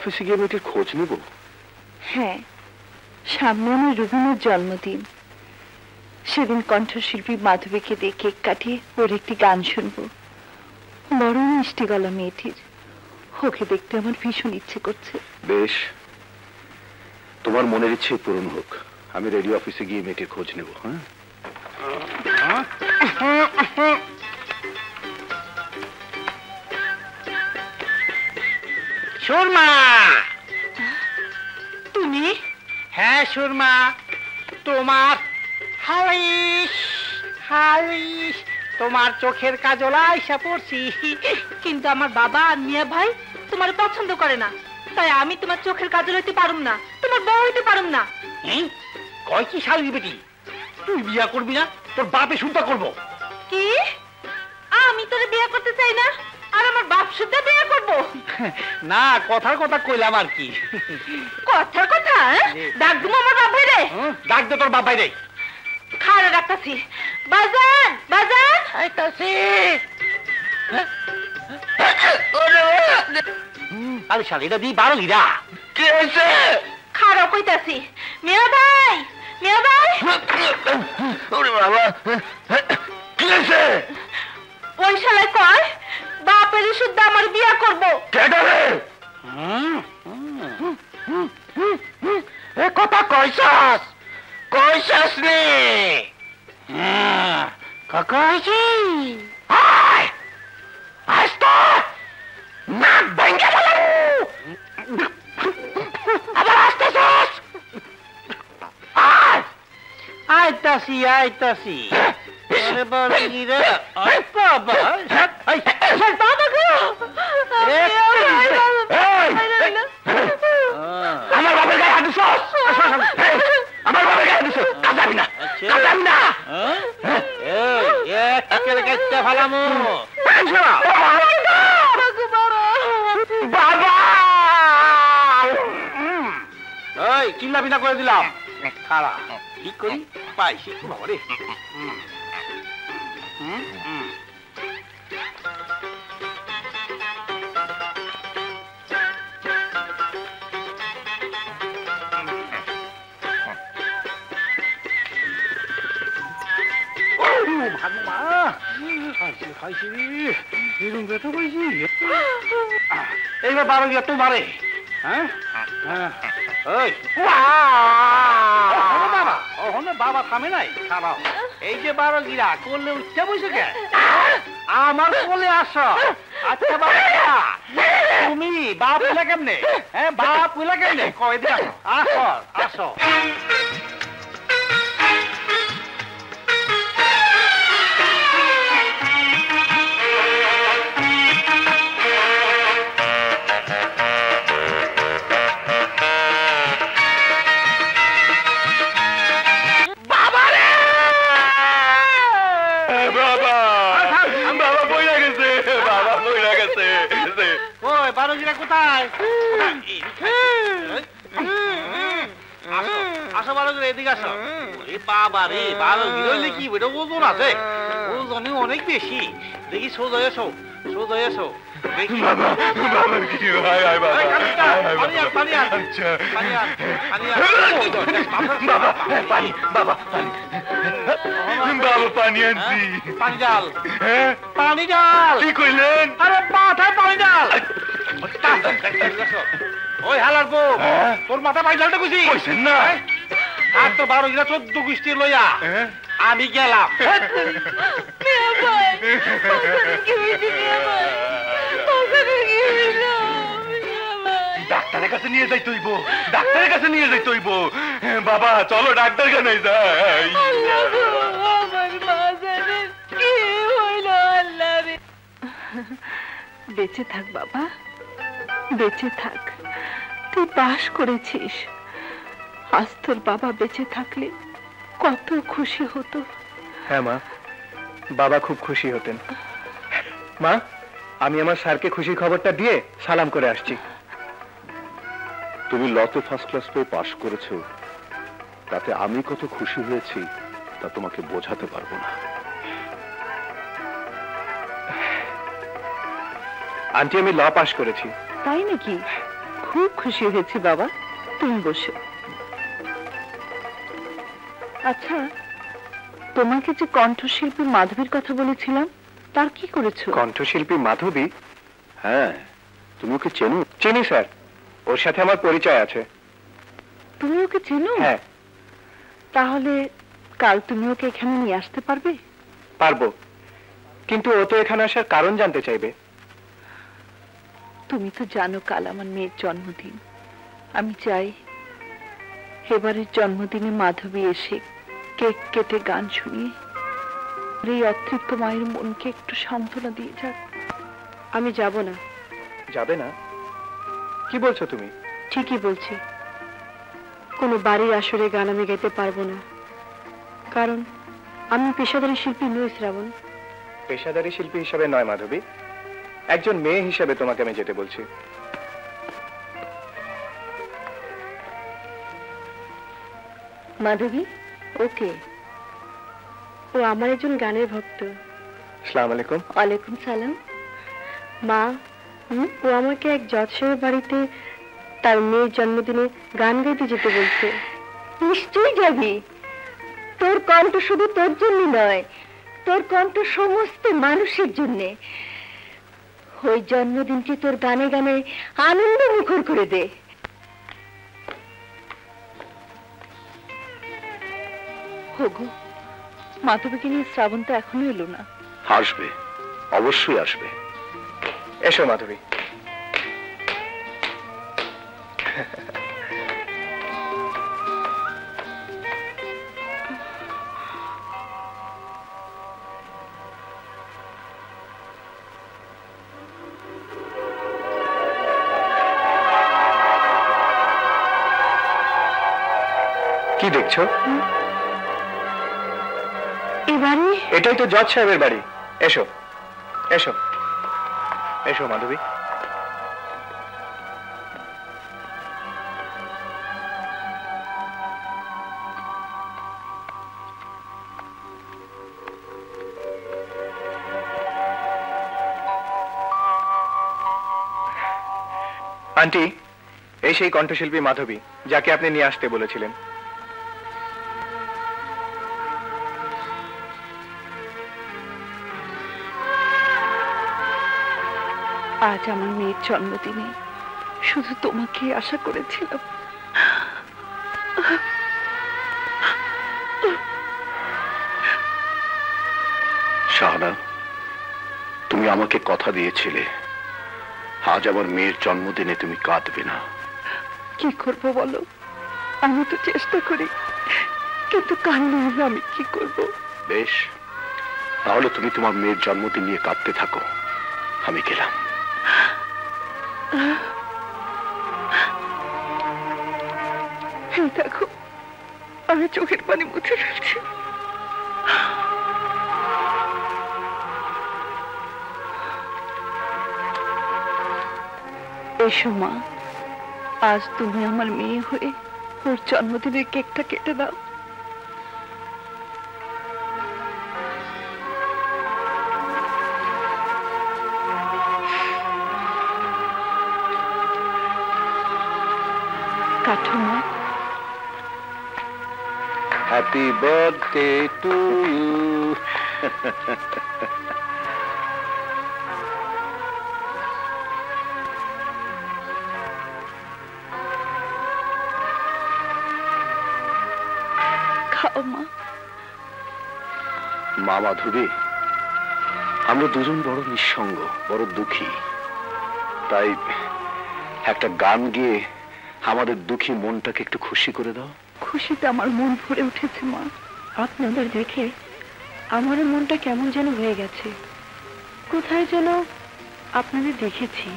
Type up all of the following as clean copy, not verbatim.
অফিসে গিয়ে মেয়েটির খোঁজ নেব? হ্যাঁ, সামনে আমার রুবিনের জন্মদিন। সেদিন কণ্ঠশিল্পী মাধবীকে দিয়ে কেক কাটিয়ে ওর একটি গান শুনবো। বড় মিষ্টি গলা মেয়েটির, ওকে দেখতে আমার ভীষণ ইচ্ছে করছে। বেশ, তোমার মনের ইচ্ছে পূরণ হোক। আমি রেডিও অফিসে গিয়ে মেয়েটির খোঁজ নেব। হ্যাঁ, সুরমা, তুমি? হ্যাঁ সুরমা, তোমার হালিশ হালিশ তোমার চোখের কাজল আইসা পড়ছি। কিন্তু আমার বাবা আর মিয়া ভাই তোমার পছন্দ করে না, তাই আমি তোমার চোখের কাজল হইতে পারুম না, তোমার বউ হইতে পারুম না। কয় কি শালি বেটি, তুই বিয়া করবি না? তোর বাপে শুদ্ধা করবো। কি? আমি তোরে বিয়ে করতে চাই না, আর আমার বাপ শুদ্ধা বিয়ে করবো? না, কথার কথা কইলাম আর কি। কথার কথা? ডাক দিমু আমার বাপ ভাই রে? ডাক দে তোর বাপ ভাই রে। খাড়া ডাকতাছি। বাজান, বাজান আইতাছি। আরে শালি, এটা দিয়ে 12 গিরা। কি হয়েছে? খাড়া কইতাছি। মিয়া ভাই, মিয়া ভাই। ওরে বাবা, কি হয়েছে? ওই শালায় কয় বাপের শুদ্ধা আমার বিয়া করবো। কেডা রে? এ কথা কইছাস? কইছাস নে? কইছি। আয় আস্তা নাক ভেঙে গেল। আবার আসতেছস? আয় আইতাছি আইতাছি। আরে বাবা গিরা, আরে বাবা, এই বাবা গো, আমার বাবার গায়ে হাত দিছস? আমার বাবার গায়ে দিছস? কাজাবি না, কাজাবি না। একের কাছে ফালামু। বাবা, এই চিল্লাবি না করে দিলাম। খাড়া কি করি পাইছি বাবারে। এইবার 12 গিয়া তো মারে। হ্যাঁ, বাবা বাবা থামে নাই, খারাপ। এই যে 12 গিরা করলে উচ্চা বসে গে আমার কোলে আসো। আচ্ছা বাবা, তুমি বাপ হইলা কেমনে? হ্যাঁ, বাপ হইলা কেমনে? কয় দিন আসো আসো। কোথায়? আসো 12 গিরা, এদিকে আসো। বাবা রে, 12 গিরা হইলে কি ওজন আছে? ওজনে অনেক বেশি। দেখি সোজা এসো, সোজা এসো। বাবা, বাবা কি হয়? আয় বাবা, পানি আন, পানি আন, পানি আন, পানি আন। বাবা পানি, বাবা পানি, বাবা পানি আনছি। পানি ডাল, হ্যাঁ পানি ডাল। কি কইলেন? আরে মাথায় পানি ডাল। ওই হালার গো, তোর মাথায় পানি ডালটা কইছি। কইছেন না? আর তো 12 গিরা 14 গুষ্টি লইয়া আমি গেলাম। ডাক্তারের কাছে নিয়ে যাই তৈব, ডাক্তারের কাছে নিয়ে যাই তৈব। বাবা চলো ডাক্তার কাছে যাই। বেঁচে থাক বাবা, বেঁচে থাক। তুই পাস করেছিস। আজ তোর বাবা বেঁচে থাকলে কত খুশি হতো। হ্যাঁ মা, বাবা খুব খুশি হতেন। মা, আমি আমার স্যারকে খুশির খবরটা দিয়ে সালাম করে আসছি। তুমি লতে ফার্স্ট ক্লাস পেয়ে পাশ করেছো, তাতে আমি কত খুশি হয়েছি তা তোমাকে বোঝাতে পারবো না। আন্টি, আমি ল পাশ করেছি। তাই নাকি? খুব খুশি হয়েছি বাবা, তুমি বসো। আচ্ছা, তোমাকে যে কণ্ঠশিল্পী মাধবীর কথা বলেছিলাম, তার কি করেছো? কণ্ঠশিল্পী মাধবী? হ্যাঁ, তুমি ওকে চেনো? চিনি স্যার, ওর সাথে আমার পরিচয় আছে। তুমি ওকে চেনো? হ্যাঁ। তাহলে কাল তুমি ওকে এখানে নিয়ে আসতে পারবে? পারবো, কিন্তু ও তো এখানে আসার কারণ জানতে চাইবে। তুমি তো জানো কাল আমার মেয়ের জন্মদিন। আমি চাই এবারের জন্মদিনে মাধবী এসে কেক কেটে গান শুনিয়ে এই অতৃপ্ত মায়ের মনকে একটু সান্ত্বনা দিয়ে যাক। আমি যাব না। যাবে না? কি বলছো তুমি? ঠিকই বলছি, কোনো বাড়ির আসরে গান আমি গাইতে পারবো না, কারণ আমি পেশাদারী শিল্পী নই শ্রাবণ। পেশাদারী শিল্পী হিসাবে নয় মাধবী, একজন মেয়ে হিসাবে তোমাকে আমি যেতে বলছি। মাধবী? ওকে, ও আমার একজন গানের ভক্ত। আসসালামু আলাইকুম। ওয়ালাইকুম সালাম। মা, ও আমাকে এক জজ সাহেবের বাড়িতে তার মেয়ের জন্মদিনে গান গাইতে যেতে বলছে। নিশ্চয়ই যাবি। তোর কণ্ঠ শুধু তোর জন্য নয়, তোর কণ্ঠ সমস্ত মানুষের জন্য। ওই জন্মদিনটি তোর গানে গানে আনন্দ মুখর করে দে। হোগো, মাধবীকে নিয়ে শ্রাবণ তো এখনো এলো না। আসবে, অবশ্যই আসবে। এসো মাধবী। কি দেখছো? এবারে এটাই তো জজ সাহেবের বাড়ি। এসো এসো এসো মাধবী। আন্টি, এই সেই কণ্ঠশিল্পী মাধবী যাকে আপনি নিয়ে আসতে বলেছিলেন। আজ আমার মেয়ের জন্মদিনে শুধু তোমাকে আশা করেছিলাম। শাহানা, তুমি আমাকে কথা দিয়েছিলে আজ আমার মেয়ের জন্মদিনে তুমি কাঁদবে না। কি করবো বলো, আমি তো চেষ্টা করি, কিন্তু কান্না হলে আমি কি করব? বেশ, তাহলে তুমি তোমার মেয়ের জন্মদিন নিয়ে কাঁদতে থাকো, আমি গেলাম। এই দেখো, আমি চোখের পানি মুছে ফেলছি। এসো মা, আজ তুমি আমার মেয়ে হয়ে ওর জন্মদিনের কেকটা কেটে দাও। কাটো মা। Happy birthday to you. খাও মা। মা মাধবী, আমরা দুজন বড় নিঃসঙ্গ, বড় দুঃখী, তাই একটা গান গিয়ে আমাদের দুঃখী মনটাকে একটু খুশি করে দাও। খুশিতে আমার মন ভরে উঠেছে মা। আপনাদের দেখে আমারও মনটা কেমন যেন হয়ে গেছে। কোথায় যেন আপনাদের দেখেছি।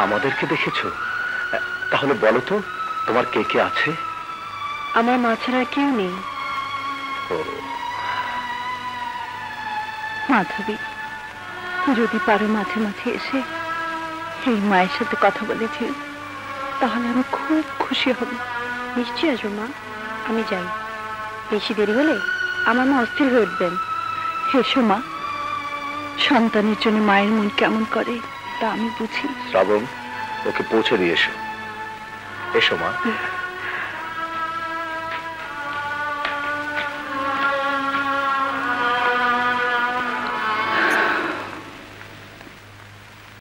আমাদেরকে দেখেছো? তাহলে বলো তো, তোমার কে কে আছে? আমার মা ছাড়া কেউ নেই। ও, মাধবী, যদি পারো মাঝে মাঝে এসে এই মায়ের সাথে কথা বলেছি, তাহলে আমি খুব খুশি হব। নিশ্চয়ই আসবো মা, আমি যাই। বেশি দেরি হলে আমার মা অস্থির হয়ে উঠবেন। এসো মা, সন্তানের জন্য মায়ের মন কেমন করে ব্যাপারটা আমি বুঝি। শ্রাবণ, ওকে পৌঁছে দিয়ে এসো। এসো মা।